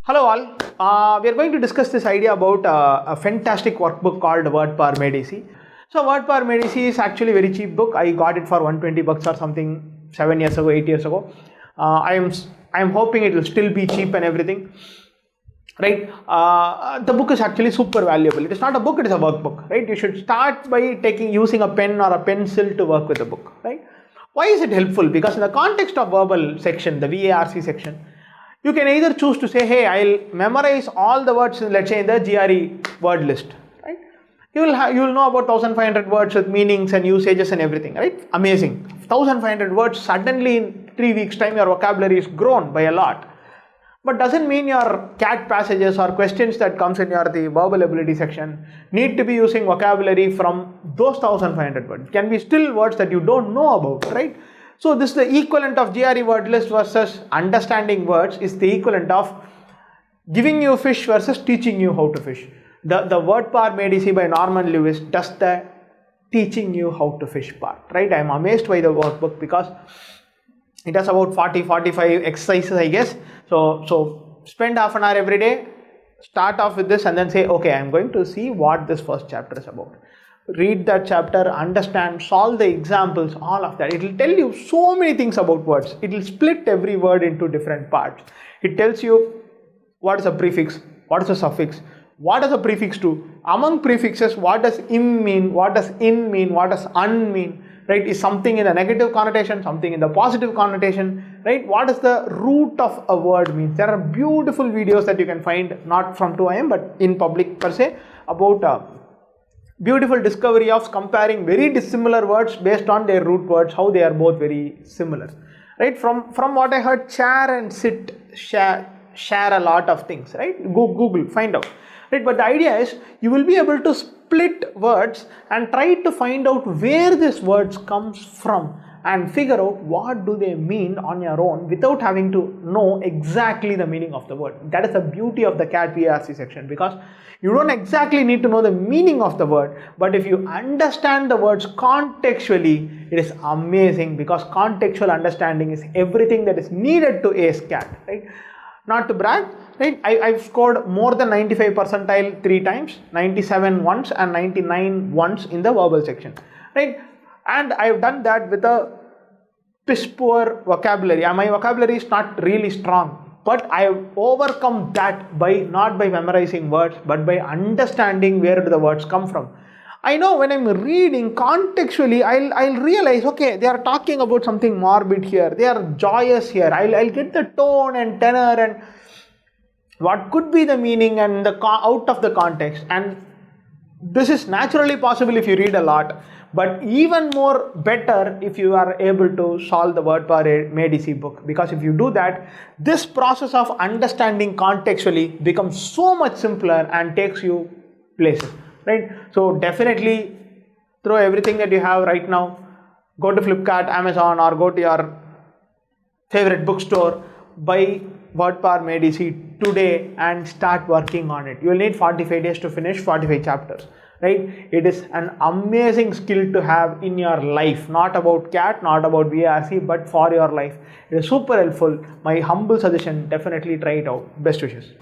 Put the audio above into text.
Hello all, we are going to discuss this idea about a fantastic workbook called WordPower Made Easy. So WordPower Made Easy is actually a very cheap book. I got it for 120 bucks or something 7 years ago, 8 years ago. I am hoping it will still be cheap and everything. Right? The book is actually super valuable. It is not a book, it is a workbook. Right? You should start by using a pen or a pencil to work with the book. Right? Why is it helpful? Because in the context of verbal section, the VARC section, you can either choose to say, hey, I'll memorize all the words, let's say in the GRE word list, right? You will know about 1500 words with meanings and usages and everything, right? Amazing. 1500 words, suddenly in 3 weeks time your vocabulary is grown by a lot. But doesn't mean your CAT passages or questions that comes in the verbal ability section need to be using vocabulary from those 1500 words. It can be still words that you don't know about, right? So this is the equivalent of GRE word list versus understanding words is the equivalent of giving you fish versus teaching you how to fish. The WordPower Made Easy by Norman Lewis does the teaching you how to fish part, right? I am amazed by the workbook because it has about 40-45 exercises, I guess. So spend half an hour every day, start off with this and then say, okay, I am going to see what this first chapter is about. Read that chapter, understand, solve the examples, all of that. It will tell you so many things about words. It will split every word into different parts. It tells you what is a prefix, what is a suffix, what does a prefix do. Among prefixes, what does im mean, what does in mean, what does un mean, right? Is something in a negative connotation, something in the positive connotation, right? What does the root of a word mean? There are beautiful videos that you can find, not from 2IIM, but in public per se, about beautiful discovery of comparing very dissimilar words based on their root words, how they are both very similar, right? From what I heard, chair and sit share a lot of things, right? Google, find out, right? But the idea is you will be able to split words and try to find out where these words comes from and figure out what do they mean on your own without having to know exactly the meaning of the word. That is the beauty of the CAT VARC section, because you don't exactly need to know the meaning of the word, but if you understand the words contextually, it is amazing, because contextual understanding is everything that is needed to ace CAT, right? Not to brag, right? I've scored more than 95 percentile 3 times, 97 once and 99 once in the verbal section, right? And I've done that with a piss poor vocabulary. My vocabulary is not really strong, but I've overcome that by not by memorizing words, but by understanding where do the words come from. I know when I'm reading contextually, I'll realize, okay, they are talking about something morbid here, they are joyous here. I'll get the tone and tenor and what could be the meaning and the out of the context. And this is naturally possible if you read a lot, but even more better if you are able to solve the WordPower Made Easy book, because if you do that, this process of understanding contextually becomes so much simpler and takes you places, right? So definitely throw everything that you have right now, go to Flipkart, Amazon, or go to your favorite bookstore, buy WordPower Made Easy today and start working on it. You will need 45 days to finish 45 chapters, right? It is an amazing skill to have in your life, not about CAT, not about VARC, but for your life. It is super helpful. My humble suggestion, definitely try it out. Best wishes.